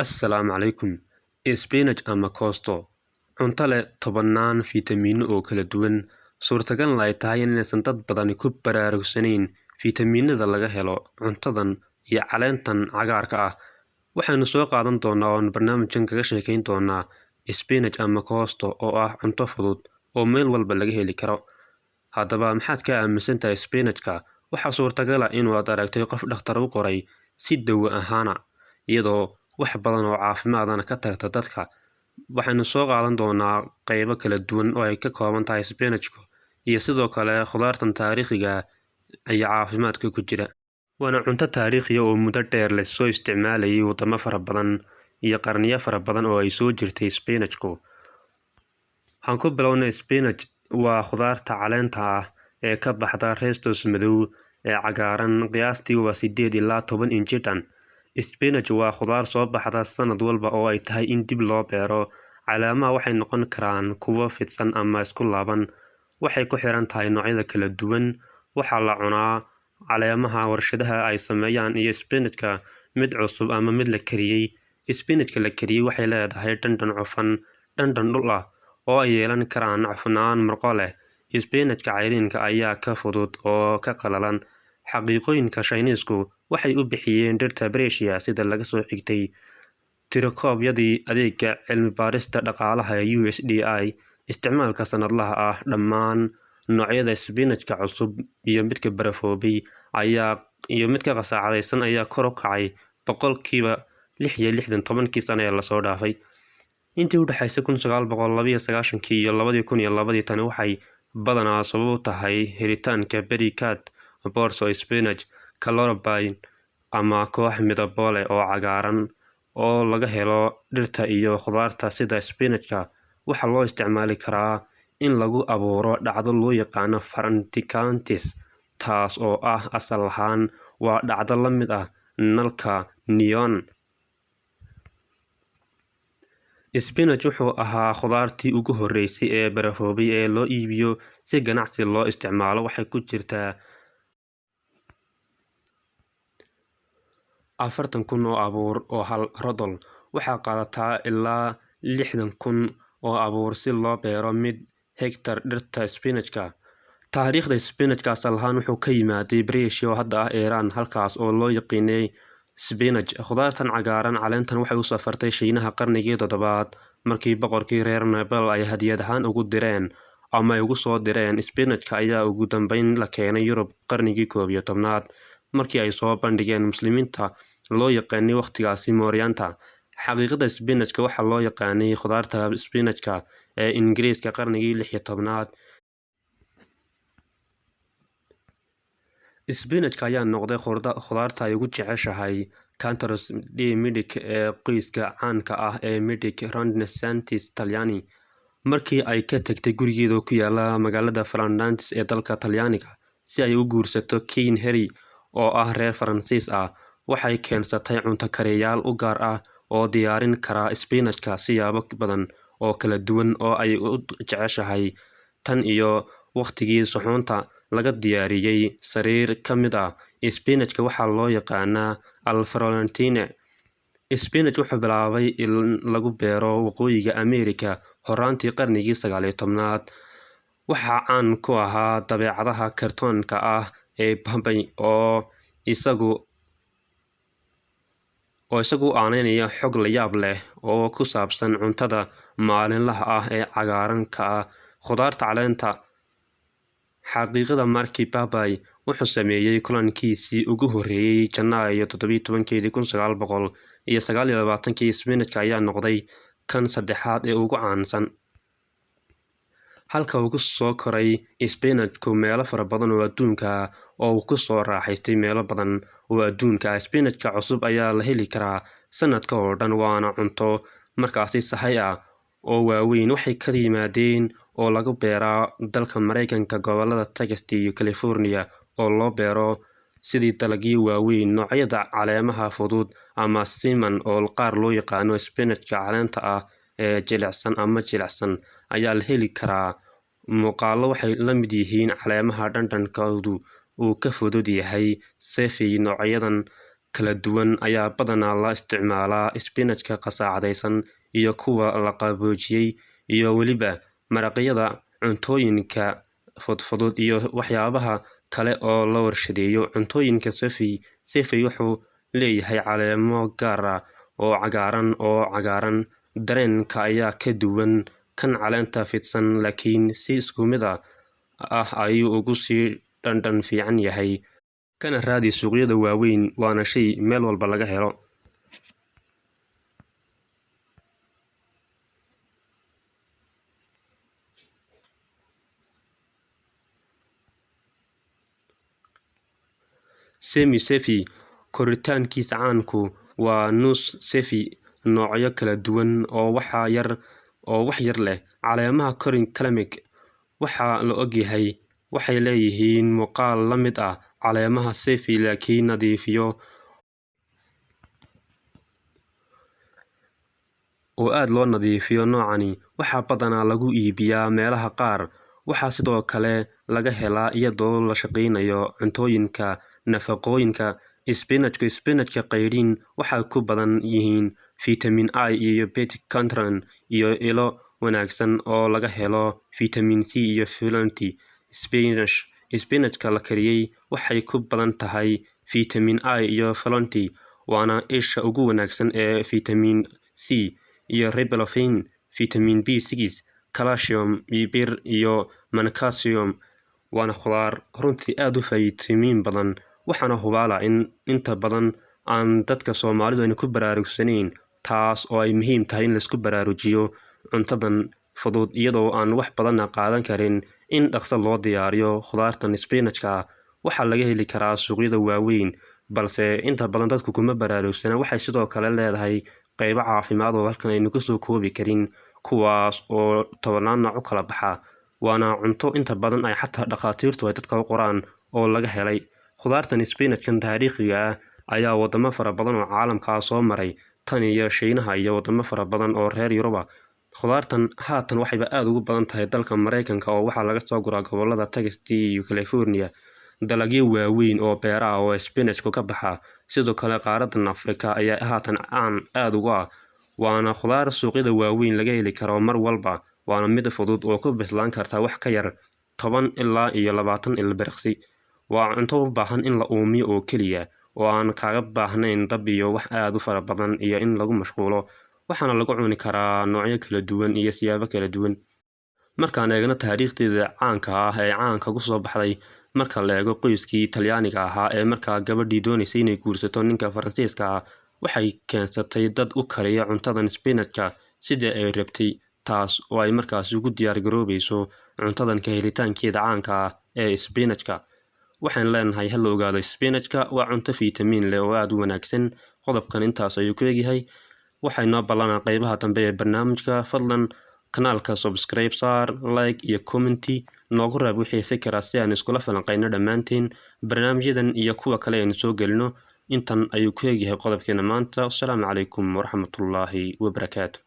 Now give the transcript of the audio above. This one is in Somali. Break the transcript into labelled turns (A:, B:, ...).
A: Assalaamu calaykum. Spinach ama koosto cunto leh tobannaan fiitamiino oo kala duwan. Suurtagalna ay tahay inaysan dad badani ku baraarugsanayn fiitamiinada laga helo cuntadan iyo caleentan cagaarka ah. Waxaanu soo qaadan doonaa oon barnaamijkan kaga sheekayn doonaa spinach ama koosto oo ah cunto fudud oo meel walba laga heli karo. Haddaba maxaad ka aaminsantahay spinachka? Waxaa suurtagal ah inuu aad aragtay qof dhakhtar u qoray si dawo ahaana, iyadoo wax badan oo caafimaadana ka tarta dadka. Waxaanu soo qaadan doonaa qaybo kala duwan oo ay ka kooban tahay spinachku iyo sidoo kale khudaartan taariikhiga iyo caafimaadka ku jira. Waana cunto taariikhi ah oo muddo dheer la soo isticmaalayay wadamo fara badan iyo qarniyo fara badan oo ay soo jirtay spinachku. Waxaan ku bilownay spinach waa khudaarta caleenta ah ee ka baxda reestos madow ee cagaaran qiyaastii waa 8 ilaa 10 inch dhan. Spinach waa khudaar soo baxda sanad walba oo ay tahay in dib loo beero. Caleemaha waxay noqon karaan kuwo fidsan ama isku laaban, waxay ku xiran tahay noocyada kala duwan. Waxaa la cunaa caleemaha warshadaha ay sameeyaan iyo spinachka mid cusub ama mid la kariyay. Spinachka la kariyay waxay leedahay dhadhan cufan, dhadhan dhul ah oo ay yeelan karaan cufnaan murqo leh. Spinachka cayriinka ayaa ka fudud oo ka qalalan. Xaqiiqooyinka Shiineysku waxay u bixiyeen dhirta Berkshire sida laga soo xigtay tirokoobyadii adeegga cilmi baarista dhaqaalaha ee USDA. Isticmaalka sanadlaha ah dhammaan noocyada spinachka cusub iyo midka barafoobay iyo midka qasaacadaysan ayaa kor u kacay boqolkiiba 66 tobankii sano ee lasoo dhaafay. Intii u dhaxaysay 1992 iyo 2002 tani waxay badanaa sabab u tahay helitaanka berry-cad borso spinach calorbine ama koox midabo leh oo cagaaran oo laga helo dhirta iyo khudaarta sida spinachka. Waxaa loo isticmaali karaa in lagu abuuro dhacdo loo yaqaan Frontispicantis, taas oo ah asal ahaan waa dhacdo la mid ah nalka neon. Spinach wuxuu ahaa khudaartii ugu horreysay ee barafoobay ee loo iibiyo si ganacsi loo isticmaalo. Waxay ku jirtaa 40,000 oo abuur oo hal rodol. Waxaa qaadataa ilaa 60,000 oo abuur si loo beero mid hektar dhirta spinachka. Taariikhda spinachka asal ahaan wuxuu ka yimaaday Berkshire oo hadda ah Iran, halkaas oo loo yaqiinay spinach. Khudaartan cagaaran caleentan waxay u safartay Shiinaha qarnigii 7aad markii boqorkii reer Nepal ay hadiyad ahaan ugu direen ama ay ugu soo direen. Spinachka ayaa ugu dambeyn la keenay Yurub qarnigii 11aad markii ay soo bandhigeen Muslimiinta loo yaqaanay waqtigaasi Mooriyaanta. Xaqiiqada spinachka waxaa loo yaqaanay khudaarta spinachka ee Ingiriiska qarnigii 16aad. Spinachka ayaa noqday khudaarta ay ugu jeceshahay Cantaros di Medici ee qoyska caanka ah ee Medici Renaissance Talyaani. Markii ay ka tagtay gurigeeda ku yaala magaalada Florence ee dalka Talyaaniga si ay u guursato King Henry oo ah reer Faransiis ah, waxay keensatay cunto kariyayaal u gaar ah oo diyaarin kara spinachka siyaabo badan oo kala duwan oo ay u jeceshahay. Tan iyo waqtigii suxuunta laga diyaariyay sariir ka mid ah, spinachka waxaa loo yaqaanaa Al-Florentine. Spinach wuxuu bilaabay in lagu beero waqooyiga Ameerika horaantii qarnigii 19aad. Waxaa caan ku ahaa dabeecadaha kartoonka ah ee Bombay oo isagu aaneynaya xog la yaab leh oo ku saabsan cuntada maalinlaha ah ee cagaaranka ah. Khudaarta caleenta xaqiiqada Markii Bombay wuxuu sameeyay kulankiisii ugu horreeyay Janaayo 17, 1929. Spinachka ayaa noqday kan saddexaad ee ugu caansan, halka uu ku soo koray spinachku meelo fara badan oo adduunka ah oo uu ku soo raaxaystay meelo badan oo adduunka ah. Spinachka cusub ayaa la heli karaa sanadka oo dhan, waana cunto markaasi sahay ah oo waaweyn. Waxay ka yimaadeen oo lagu beeraa dalka Mareykanka, gobollada Texas iyo California oo loo beero sidii dalagyo waaweyn. Noocyada caleemaha fudud ama siman oo qaar loo yaqaano spinachka caleenta ah jilicsan ama jilicsan ayaa la heli karaa. Muuqaallo waxay la mid yihiin caleemaha dhadhankoodu uu ka fudud yahay. Sefi noocyadan kala duwan ayaa badanaa la isticmaalaa isbinaajka qasaacadaysan iyo kuwa la qaboojiyey iyo weliba maraqyada, cuntooyinka fudfudud iyo waxyaabaha kale oo la warshadeeyo. Cuntooyinka Sefi wuxuu leeyahay caleemo gaar ah oo cagaaran. Dareenka ayaa ka duwan kan caleenta fidsan, laakiin si isku mid ah ayuu ugu sii dhadhan fiican yahay. Kana raadi suuqyada waaweyn, waana shay meel walba laga helo. Sefi koritaankiisa caanku waa nus Sefi noocyo kala duwan oo wax yar leh. Caleemaha Kalmig waxaa la ogyahay waxay leeyihiin muuqaal la mid ah caleemaha Sefi laakiin nadiifiyo oo aad loo nadiifiyo. Noocani waxaa badanaa lagu iibiyaa meelaha qaar. Waxaa sidoo kale laga helaa iyadoo la shaqeynayo cuntooyinka nafaqooyinka. Isbinaajka qayriin waxay ku badan yihiin fitamiin I iyo beta-carotene iyo ilo wanaagsan oo laga helo fitamiin C iyo folate. Isbinaajka la kariyey waxay ku badan tahay fitamiin I iyo folate, waana isha ugu wanaagsan ee fitamiin C iyo riboflavin, fitamiin B6, calcium, bir iyo magnesium. Waana khudaar runtii aad u fitamiin badan, waxaana hubaala in inta badan aan dadka Soomaalidu ku baraarugsanayn, taas oo ay muhiim tahay in la isku baraarujiyo cuntadan fudud iyadoo aan wax badan qaadan karin in dhaqso loo diyaariyo. Khudaartan isbinaajka waxaa laga heli karaa suuqyada waaweyn, balse inta badan dadku kuma baraarugsana. Waxay sidoo kale leedahay qaybo caafimaad oo halkan aynu kusoo koobi karin, kuwaas oo tobanaan nooc u kala baxa. Waana cunto inta badan ay xataa dhakhaatiirtu ay dadka u qoraan oo laga helay. Khudaartan isbinaajkan taariikhiga ah ayaa wadamo fara badan oo caalamka soo maray, tan iyo Shiinaha iyo wadamo fara badan oo reer Yuruba. Khudaartan haatan waxayba aad ugu badan tahay dalka Mareykanka oo waxaa laga soo guraa gobolada Texas iyo California. Dalagyo waaweyn oo beeraha oo isbinaajku ka baxa. Sidoo kale qaaradan Afrika ayaa haatan caan aad uga ah. Waana khudaar suuqyada waaweyn laga heli karo mar walba. Waana mid fudud oo ku bislaan karta wax ka yar 10 ilaa 20 ilbiriqsi. Waa cunto u baahan in la uumiyo oo keliya, oo aan kaaga baahnayn dab iyo wax aad u fara badan iyo in lagu mashquulo. Waxaana lagu cuni karaa noocyo kala duwan iyo siyaabo kala duwan. Markaan eegno taariikhdeeda caanka ah ee caanka ku soo baxday, marka la eego qoyskii Talyaaniga ahaa ee markaa gabadhii doonaysay inay guursato ninka Faransiiska ah, waxay keensatay dad u kariya cuntadan isbinaajka sidii ay rabtay, taas oo ay markaas ugu diyaar garoobayso cuntadan ka helitaankeeda caanka ah ee isbinaajka. Waxaan leenahay hal ogaado isbinaajka waa cunto fitamiin leh oo aad u wanaagsan. Qodobkan intaas ayuu ku egyahay. Waxay noo ballanaa qaybaha dambe ee barnaamijka. Fadlan kanaalka subscribe saar, like iyo comment noogu raab wixii fikir ah si aan iskula falanqeyno dhammaanteen barnaamijyadan iyo kuwa kale aynu soo gelino. Intan ayuu ku egyahay qodobkeena maanta. Assalaamu calaykum waraxmatullaahi wabarakaatuh.